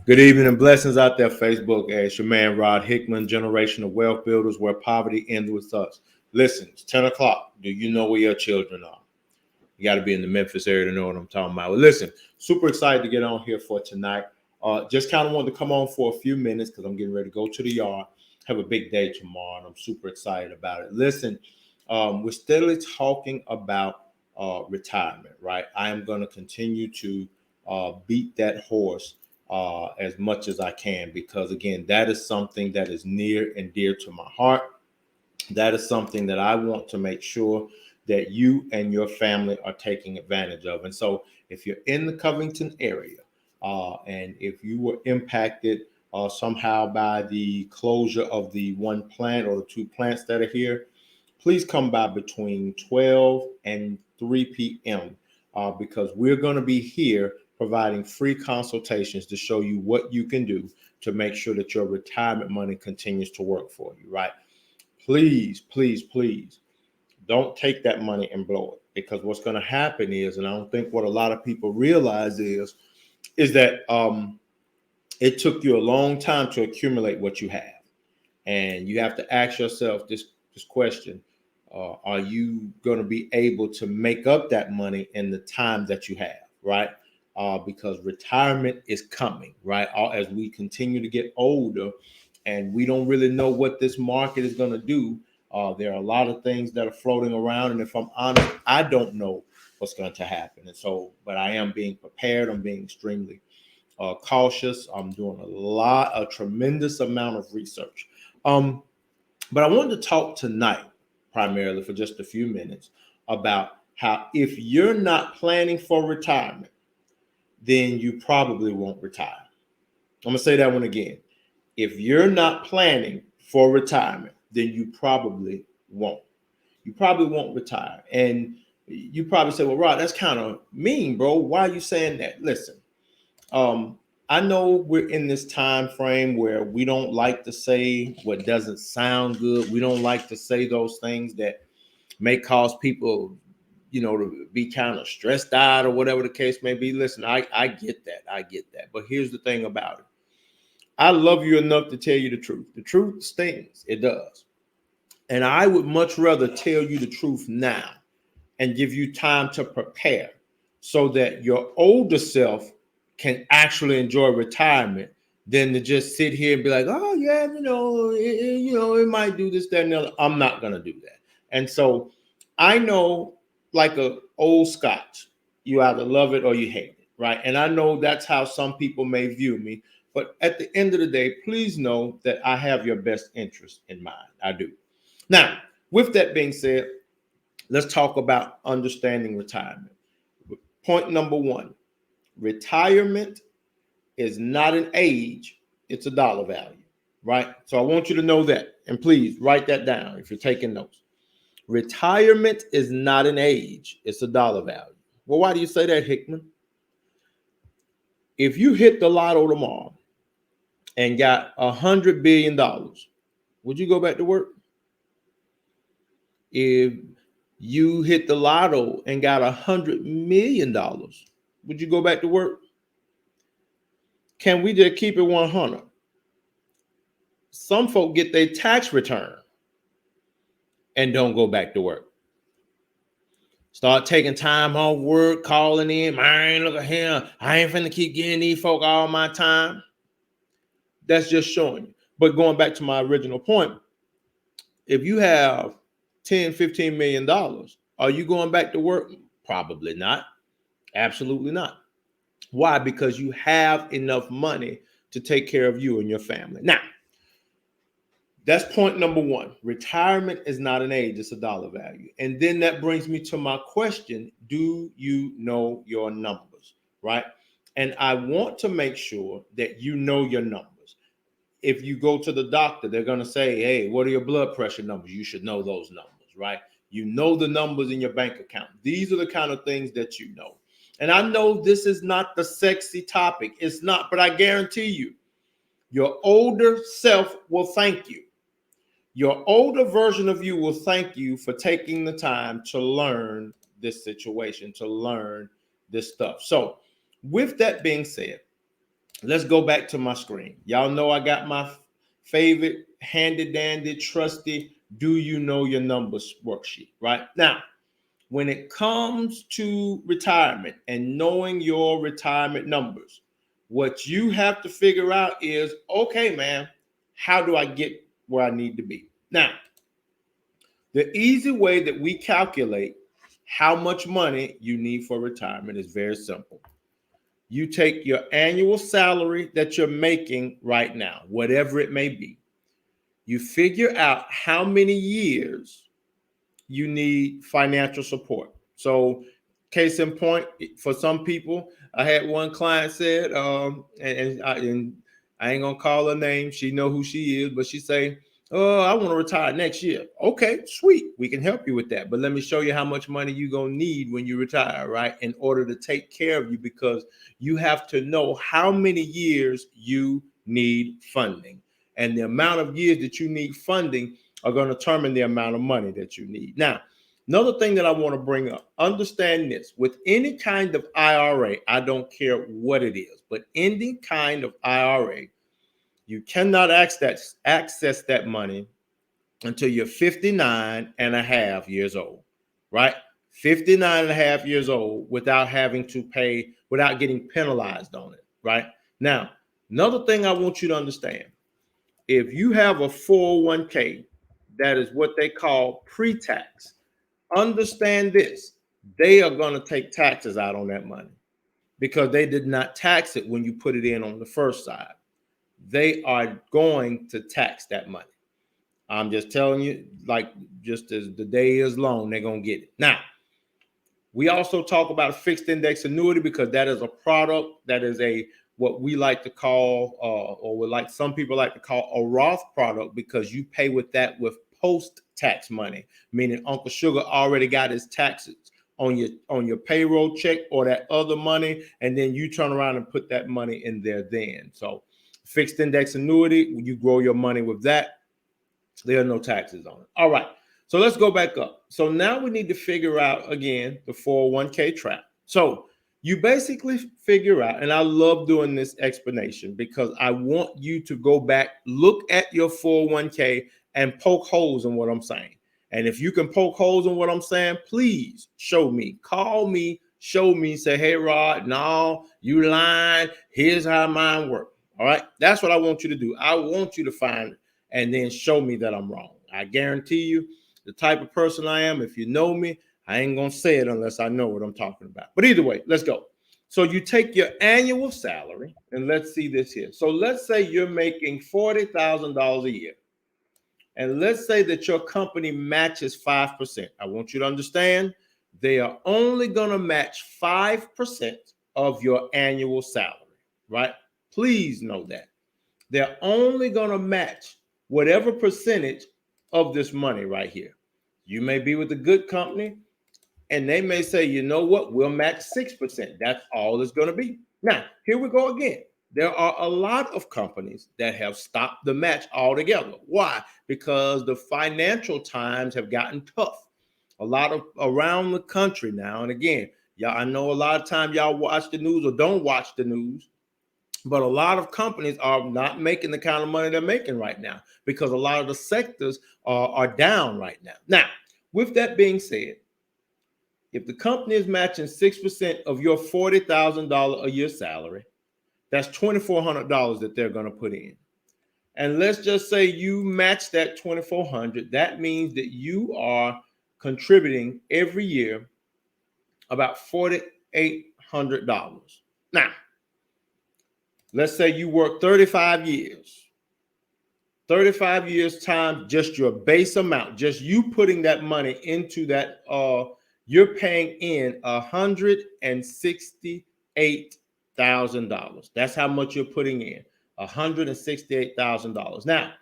Good evening and blessings out there, Facebook. It's your man, Rod Hickman, Generational Wealth Builders, where poverty ends with us. Listen, it's 10 o'clock. Do you know where your children are? You got to be in the Memphis area to know what I'm talking about. Well, listen, super excited to get on here for tonight. Just kind of wanted to come on for a few minutes because I'm getting ready to go to the yard. Have a big day tomorrow, and I'm super excited about it. Listen, we're steadily talking about retirement, right? I am going to continue to beat that horse as much as I can because, again, that is something that is near and dear to my heart. That is something that I want to make sure that you and your family are taking advantage of. And so if you're in the Covington area and if you were impacted somehow by the closure of the one plant or the two plants that are here, please come by between 12 and 3 p.m. Because we're going to be here providing free consultations to show you what you can do to make sure that your retirement money continues to work for you, right? Please, please, please don't take that money and blow it, because what's going to happen is, and I don't think what a lot of people realize is that it took you a long time to accumulate what you have. And you have to ask yourself this question. Are you going to be able to make up that money in the time that you have, right? Because retirement is coming, right? As we continue to get older and we don't really know what this market is going to do. There are a lot of things that are floating around. And if I'm honest, I don't know what's going to happen. And so, but I am being prepared. I'm being extremely cautious. I'm doing a tremendous amount of research. But I wanted to talk tonight, primarily for just a few minutes, about how if you're not planning for retirement, then you probably won't retire. I'm going to say that one again. If you're not planning for retirement, then you probably won't. You probably won't retire. And you probably say, well, Rod, that's kind of mean, bro. Why are you saying that? Listen, I know we're in this time frame where we don't like to say what doesn't sound good. We don't like to say those things that may cause people, to be kind of stressed out or whatever the case may be. Listen, I get that. I get that. But here's the thing about it. I love you enough to tell you the truth. The truth stings. It does. And I would much rather tell you the truth now and give you time to prepare so that your older self can actually enjoy retirement than to just sit here and be like, oh yeah, it might do this, that, and the other. I'm not gonna do that. And so I know, like a old scotch, you either love it or you hate it, right? And I know that's how some people may view me. But at the end of the day, please know that I have your best interest in mind. I do. Now, with that being said, let's talk about understanding retirement. Point number one, retirement is not an age, it's a dollar value, right? So I want you to know that. And please write that down if you're taking notes. Retirement is not an age, it's a dollar value. Well, why do you say that, Hickman? If you hit the lotto tomorrow and got $100 billion, would you go back to work? If you hit the lotto and got $100 million, would you go back to work? Can we just keep it 100? Some folk get their tax return and don't go back to work. Start taking time off work, calling in. Man, look at him. I ain't finna keep getting these folk all my time. That's just showing you. But going back to my original point, if you have $10, $15 million, are you going back to work? Probably not. Absolutely not. Why? Because you have enough money to take care of you and your family. Now, that's point number one. Retirement is not an age, it's a dollar value. And then that brings me to my question. Do you know your numbers, right? And I want to make sure that you know your numbers. If you go to the doctor, they're going to say, hey, what are your blood pressure numbers? You should know those numbers, right? You know the numbers in your bank account. These are the kind of things that you know. And I know this is not the sexy topic. It's not, but I guarantee you, your older self will thank you. Your older version of you will thank you for taking the time to learn this situation, to learn this stuff. So with that being said, let's go back to my screen. Y'all know I got my favorite handy dandy trusty do you know your numbers worksheet, right? Now, when it comes to retirement and knowing your retirement numbers, what you have to figure out is, okay, man, how do I get where I need to be? Now, the easy way that we calculate how much money you need for retirement is very simple. You take your annual salary that you're making right now, whatever it may be. You figure out how many years you need financial support. So, case in point, for some people, I had one client said, and I ain't gonna call her name. She know who she is, but she say, "Oh, I want to retire next year." Okay, sweet. We can help you with that. But let me show you how much money you're gonna need when you retire, right? In order to take care of you, because you have to know how many years you need funding. And the amount of years that you need funding are going to determine the amount of money that you need. Now, another thing that I want to bring up, understand this: with any kind of IRA, I don't care what it is, but any kind of IRA, you cannot access that money until you're 59 and a half years old, right? 59 and a half years old without having to pay, without getting penalized on it, right? Now, another thing I want you to understand: if you have a 401k that is what they call pre-tax, understand this: they are going to take taxes out on that money because they did not tax it when you put it in on the first side. They are going to tax that money. I'm just telling you, like, just as the day is long, they're going to get it. Now, we also talk about a fixed index annuity because that is a product that is a what we like to call, or what like some people like to call a Roth product, because you pay with that with post-tax money, meaning Uncle Sugar already got his taxes on your payroll check or that other money, and then you turn around and put that money in there then. So fixed index annuity, you grow your money with that. There are no taxes on it. All right. So let's go back up. So now we need to figure out again the 401k trap. So you basically figure out, and I love doing this explanation because I want you to go back, look at your 401k and poke holes in what I'm saying. And if you can poke holes in what I'm saying, please show me, call me, show me, say, "Hey, Rod, no, you lying. Here's how mine works." All right. That's what I want you to do. I want you to find it and then show me that I'm wrong. I guarantee you, the type of person I am, if you know me, I ain't going to say it unless I know what I'm talking about. But either way, let's go. So you take your annual salary, and let's see this here. So let's say you're making $40,000 a year. And let's say that your company matches 5%. I want you to understand, they are only going to match 5% of your annual salary, right? Please know that. They're only going to match whatever percentage of this money right here. You may be with a good company and they may say, "You know what, we'll match 6%. That's all it's going to be." Now, here we go again. There are a lot of companies that have stopped the match altogether. Why? Because the financial times have gotten tough. A lot of around the country now. And again, y'all, I know a lot of time y'all watch the news or don't watch the news, but a lot of companies are not making the kind of money they're making right now because a lot of the sectors are down right now. Now, with that being said, if the company is matching 6% of your $40,000 a year salary, that's $2,400 that they're going to put in. And let's just say you match that $2,400. That means that you are contributing every year about $4,800. Now, let's say you work 35 years. 35 years times just your base amount, just you putting that money into that, you're paying in $168,000. That's how much you're putting in, $168,000. Now,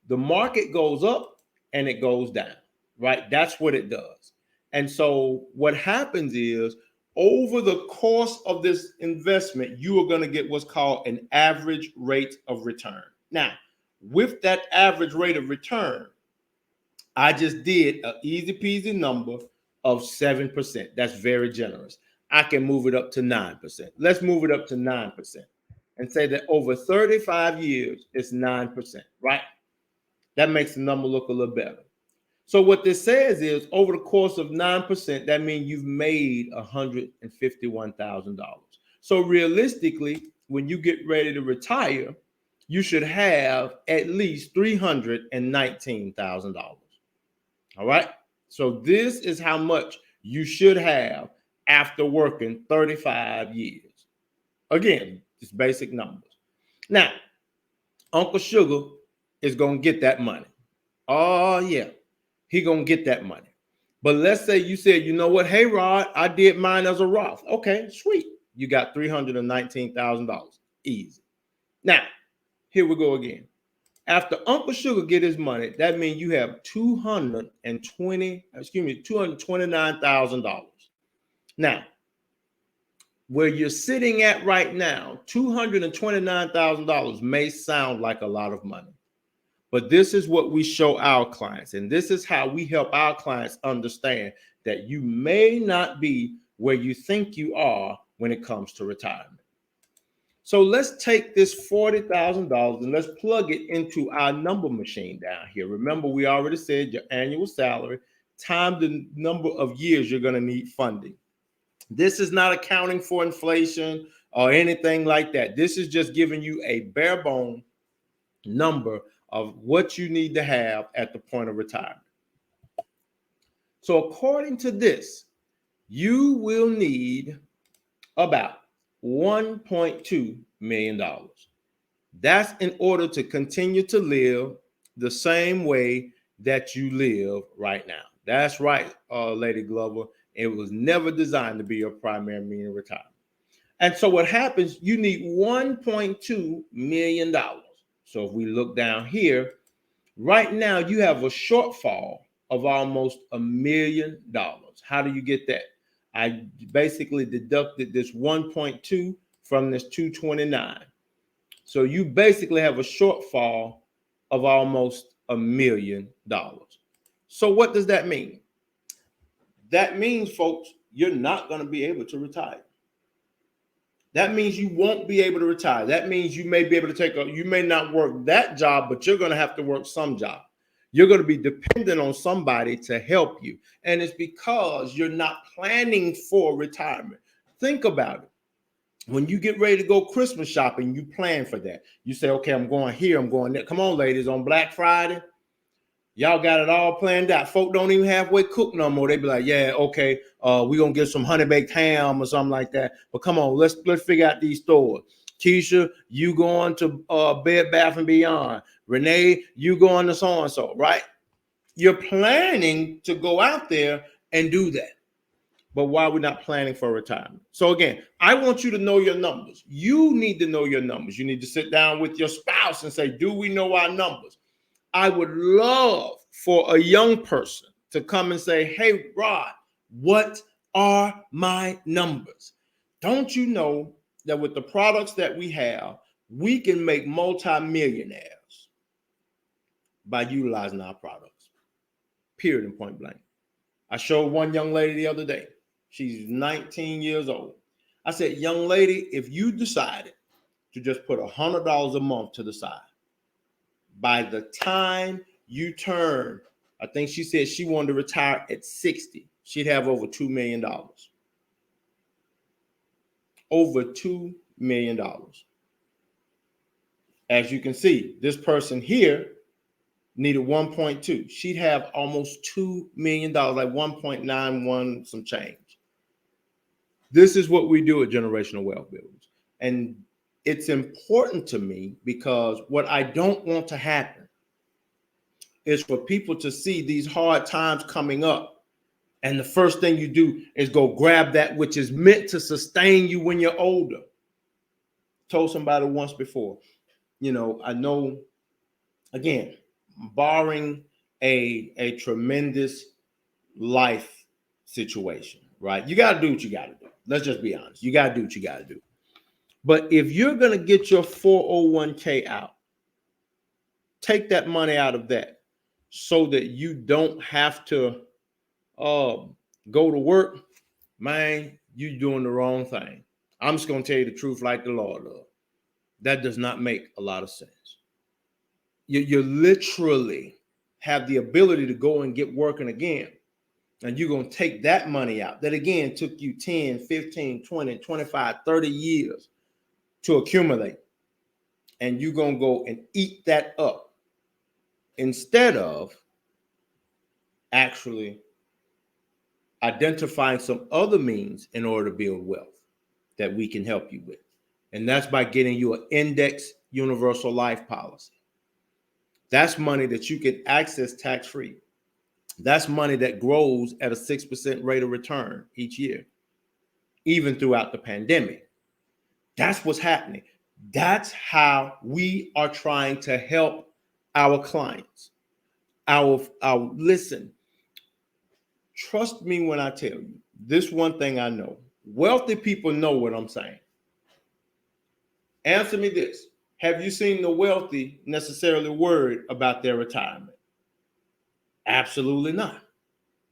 the market goes up and it goes down, right? That's what it does. And so what happens is, over the course of this investment, you are going to get what's called an average rate of return. Now, with that average rate of return, I just did an easy peasy number of 7%. That's very generous. I can move it up to 9%. Let's move it up to 9%. and say that over 35 years, it's 9%, right? That makes the number look a little better. So what this says is over the course of 9%, that means you've made $151,000. So realistically, when you get ready to retire, you should have at least $319,000. All right. So this is how much you should have after working 35 years. Again, it's basic numbers. Now, Uncle Sugar is going to get that money. Oh, yeah. He going to get that money. But let's say you said, you know what? Hey, Rod, I did mine as a Roth. Okay, sweet. You got $319,000. Easy. Now, here we go again. After Uncle Sugar get his money, that means you have $229,000. Now, where you're sitting at right now, $229,000 may sound like a lot of money, but this is what we show our clients, and this is how we help our clients understand that you may not be where you think you are when it comes to retirement. So let's take this $40,000 and let's plug it into our number machine down here. Remember, we already said your annual salary times the number of years you're going to need funding. This is not accounting for inflation or anything like that. This is just giving you a bare bone number of what you need to have at the point of retirement. So according to this, you will need about $1.2 million. That's in order to continue to live the same way that you live right now. That's right, Lady Glover. It was never designed to be your primary means of retirement. And so what happens, you need $1.2 million. So if we look down here, right now you have a shortfall of almost $1 million. How do you get that? I basically deducted this 1.2 from this 229. So you basically have a shortfall of almost $1 million. So what does that mean? That means, folks, you're not going to be able to retire. That means you won't be able to retire. That means you may be able to you may not work that job, but you're going to have to work some job. You're going to be dependent on somebody to help you. And it's because you're not planning for retirement. Think about it. When you get ready to go Christmas shopping, you plan for that. You say, okay, I'm going here, I'm going there. Come on, ladies, on Black Friday, y'all got it all planned out. Folk don't even halfway cook no more. They be like, yeah, okay, we're going to get some honey baked ham or something like that. But come on, let's figure out these stores. Keisha, you going to Bed Bath & Beyond. Renee, you going to so-and-so, right? You're planning to go out there and do that. But why are we not planning for retirement? So again, I want you to know your numbers. You need to know your numbers. You need to sit down with your spouse and say, do we know our numbers? I would love for a young person to come and say, hey, Rod, what are my numbers? Don't you know that with the products that we have, we can make multimillionaires by utilizing our products, period and point blank. I showed one young lady the other day. She's 19 years old. I said, young lady, if you decided to just put $100 a month to the side, by the time you turn, I think she said she wanted to retire at 60, she'd have over $2 million. Over $2 million. As you can see, this person here needed 1.2. She'd have almost $2 million, like 1.91 some change. This is what we do at Generational Wealth Builders. And it's important to me because what I don't want to happen is for people to see these hard times coming up. And the first thing you do is go grab that which is meant to sustain you when you're older. Told somebody once before, you know, I know, again, barring a tremendous life situation, right? You got to do what you got to do. Let's just be honest. You got to do what you got to do. But if you're going to get your 401k out, take that money out of that so that you don't have to go to work. Man, you're doing the wrong thing. I'm just going to tell you the truth like the Lord does. That does not make a lot of sense. You literally have the ability to go and get working again. And you're going to take that money out that, again, took you 10, 15, 20, 25, 30 years to accumulate. And you're going to go and eat that up instead of actually identifying some other means in order to build wealth that we can help you with. And that's by getting you an index universal life policy. That's money that you can access tax-free. That's money that grows at a 6% rate of return each year, even throughout the pandemic. That's what's happening. That's how we are trying to help our clients. Listen, trust me when I tell you, this one thing I know. Wealthy people know what I'm saying. Answer me this. Have you seen the wealthy necessarily worried about their retirement? Absolutely not.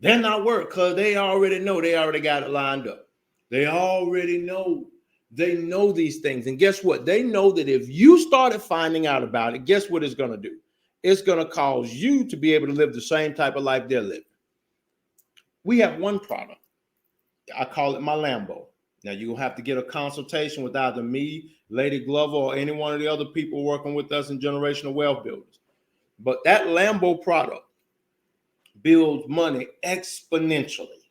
They're not worried because they already know. They already got it lined up. They already know. They know these things. And guess what? They know that if you started finding out about it, guess what it's going to do? It's going to cause you to be able to live the same type of life they're living. We have one product. I call it my Lambo. Now, you're going to have to get a consultation with either me, Lady Glover, or any one of the other people working with us in Generational Wealth Builders. But that Lambo product builds money exponentially.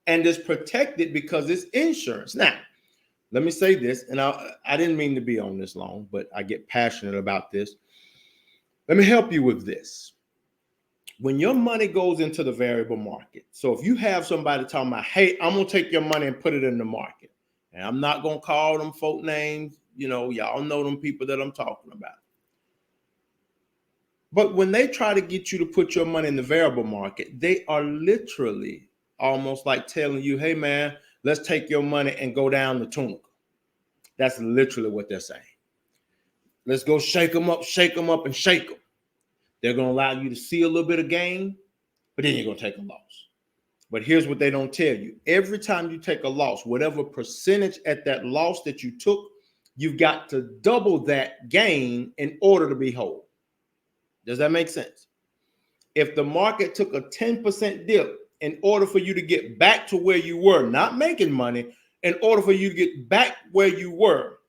And it's protected because it's insurance. Now, let me say this, and I didn't mean to be on this long, but I get passionate about this. Let me help you with this. When your money goes into the variable market, so if you have somebody talking about, hey, I'm going to take your money and put it in the market, and I'm not going to call them folk names, y'all know them people that I'm talking about. But when they try to get you to put your money in the variable market, they are literally almost like telling you, hey, man, let's take your money and go down the Tunica. That's literally what they're saying. Let's go shake them up, and shake them. They're going to allow you to see a little bit of gain, but then you're going to take a loss. But here's what they don't tell you. Every time you take a loss, whatever percentage at that loss that you took, you've got to double that gain in order to be whole. Does that make sense? If the market took a 10% dip, in order for you to get back to where you were, not making money, in order for you to get back where you were,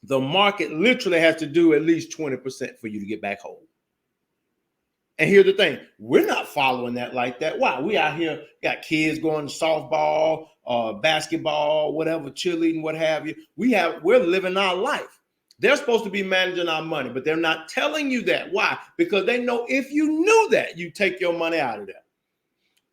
the market literally has to do at least 20% for you to get back whole. And here's the thing, we're not following that like that. Why? We out here, got kids going to softball, basketball, whatever, cheerleading, what have you. We're living our life. They're supposed to be managing our money, but they're not telling you that. Why? Because they know if you knew that, you take your money out of there.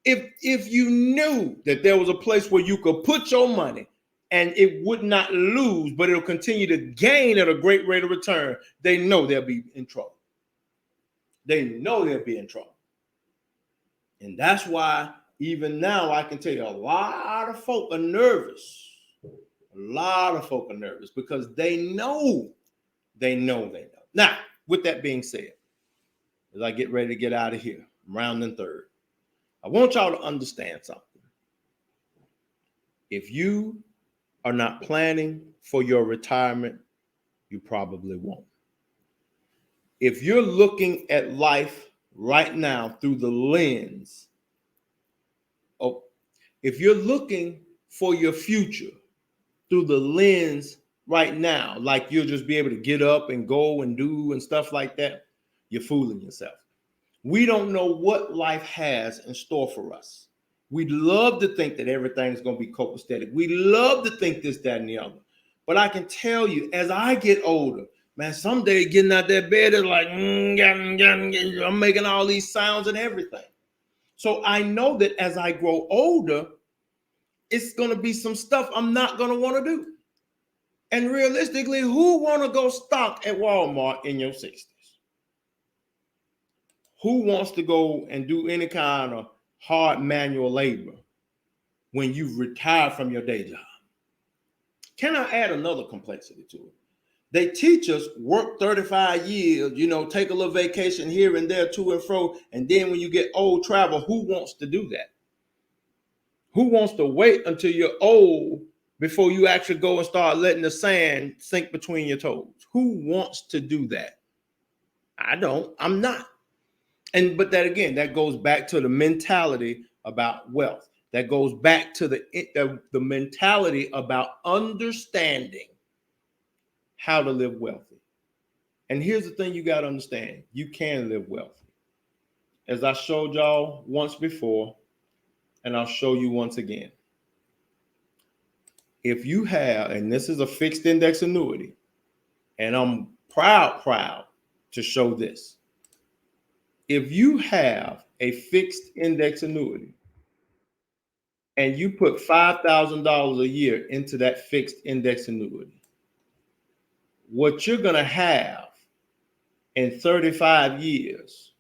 If you knew that there was a place where you could put your money and it would not lose, but it'll continue to gain at a great rate of return, they know they'll be in trouble. They know they'll be in trouble. And that's why even now I can tell you a lot of folk are nervous. A lot of folk are nervous because they know. Now, with that being said, as I get ready to get out of here, I'm rounding third. I want y'all to understand something. If you are not planning for your retirement, you probably won't. If you're looking at life right now through the lens of, if you're looking for your future through the lens right now, like you'll just be able to get up and go and do and stuff like that, you're fooling yourself. We don't know what life has in store for us. We'd love to think that everything's going to be copacetic. We love to think this, that, and the other. But I can tell you, as I get older, man, someday getting out that bed is like, I'm making all these sounds and everything. So I know that as I grow older, it's going to be some stuff I'm not going to want to do. And realistically, who want to go stock at Walmart in your 60s? Who wants to go and do any kind of hard manual labor when you've retired from your day job? Can I add another complexity to it? They teach us work 35 years, take a little vacation here and there, to and fro. And then when you get old, travel. Who wants to do that? Who wants to wait until you're old before you actually go and start letting the sand sink between your toes. Who wants to do that? I don't. I'm not. But that again, that goes back to the mentality about wealth. That goes back to the mentality about understanding how to live wealthy. And here's the thing you got to understand. You can live wealthy. As I showed y'all once before, and I'll show you once again. If you have, and this is a fixed index annuity, and I'm proud to show this. If you have a fixed index annuity and you put $5,000 a year into that fixed index annuity, what you're going to have in 35 years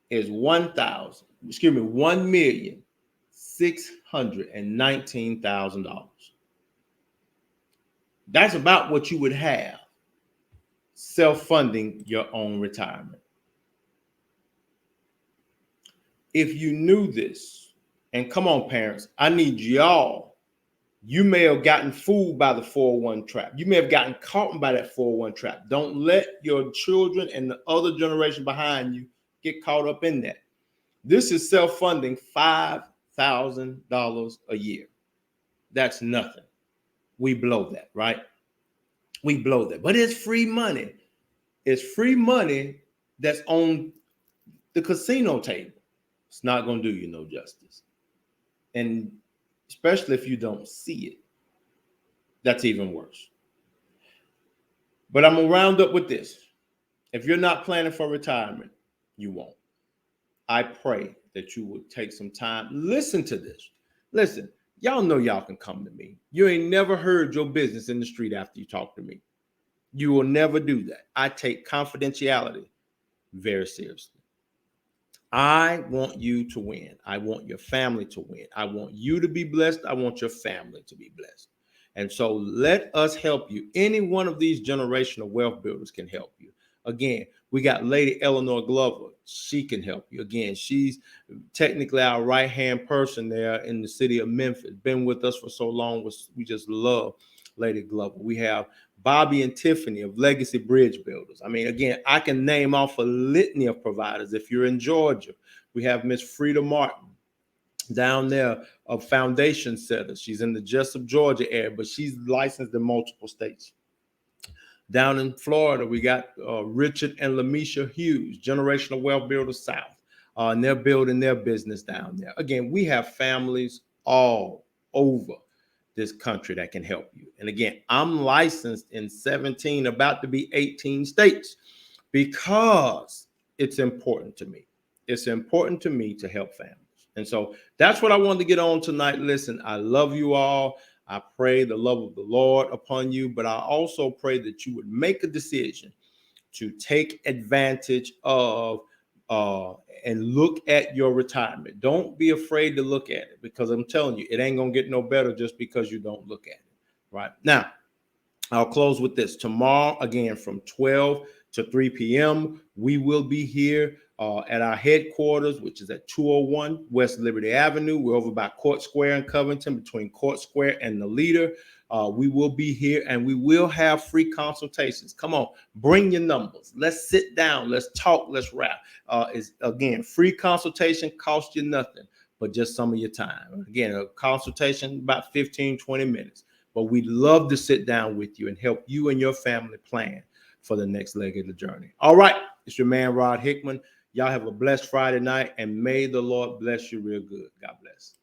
is $1,619,000. That's about what you would have self-funding your own retirement. If you knew this, and come on, parents, I need y'all. You may have gotten fooled by the 401 trap. You may have gotten caught by that 401 trap. Don't let your children and the other generation behind you get caught up in that. This is self-funding $5,000 a year. That's nothing. We blow that, right? We blow that. But it's free money. It's free money that's on the casino table. It's not going to do you no justice. And especially if you don't see it, that's even worse. But I'm going to round up with this. If you're not planning for retirement, you won't. I pray that you would take some time. Listen to this. Listen, y'all know y'all can come to me. You ain't never heard your business in the street after you talk to me. You will never do that. I take confidentiality very seriously. I want you to win. I want your family to win. I want you to be blessed. I want your family to be blessed. And so let us help you. Any one of these generational wealth builders can help you. Again, we got Lady Eleanor Glover. She can help you. Again, she's technically our right-hand person there in the city of Memphis. Been with us for so long. We just love Lady Glover. We have Bobby and Tiffany of Legacy Bridge Builders. I mean, again, I can name off a litany of providers. If you're in Georgia, we have Miss Frida Martin down there of Foundation Setters. She's in the Jessup, Georgia area, but she's licensed in multiple states. Down in Florida, we got Richard and Lamisha Hughes, Generational Wealth Builders South, and they're building their business down there. Again, we have families all over this country that can help you. And again, I'm licensed in 17, about to be 18 states, because it's important to me. It's important to me to help families. And so that's what I wanted to get on tonight. Listen, I love you all. I pray the love of the Lord upon you, but I also pray that you would make a decision to take advantage of and look at your retirement. Don't be afraid to look at it, because I'm telling you, it ain't going to get no better just because you don't look at it. Right now, I'll close with this. Tomorrow, again, from 12 to 3 p.m., we will be here at our headquarters, which is at 201 West Liberty Avenue. We're over by Court Square in Covington, between Court Square and the Leader. We will be here, and we will have free consultations. Come on, bring your numbers. Let's sit down. Let's talk. Let's rap. It's, again, free consultation, costs you nothing but just some of your time. Again, a consultation about 15, 20 minutes. But we'd love to sit down with you and help you and your family plan for the next leg of the journey. All right, it's your man, Rod Hickman. Y'all have a blessed Friday night, and may the Lord bless you real good. God bless.